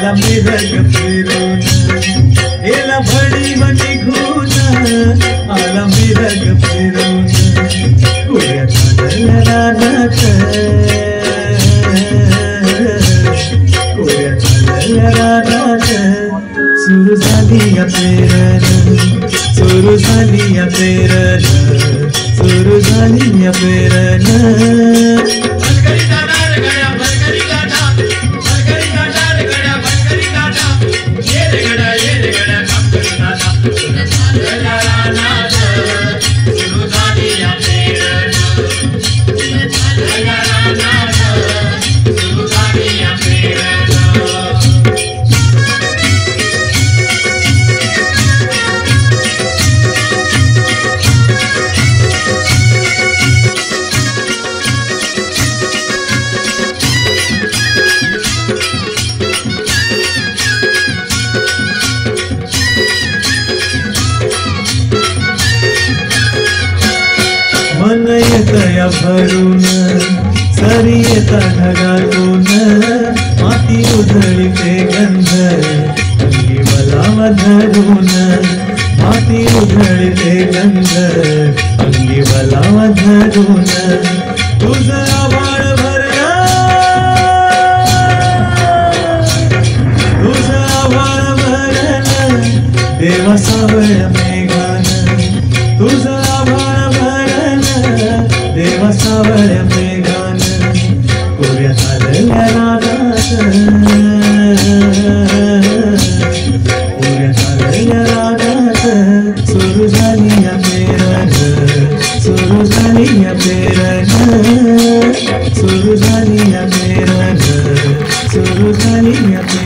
आला मिरग फिरून गेला भडी निघून आला मिरग फिरून कुड्या चालल्या रानात कुड्या चालल्या रानात सुरू झाली या पेरण सुरू झाली या पेरण सुरू झाली या पेरण मन येतया भरून सरी येता ढगातून माती उधळीते गंध अंगी बलावा धरून माती उधळीते गंध अंगी बलावा धरून तुझं आभाळ भरला तुझं आभाळ भरलं देवा सावळ मेघान तुझं आभाळ देवा सावळ मेघान कुड्या चालल्या रानात कुड्या चालल्या रानात सुरू झाली या पेरण सुरू झाली या पेरण सुरू झाली या पेरण सुरू झाली या पेरण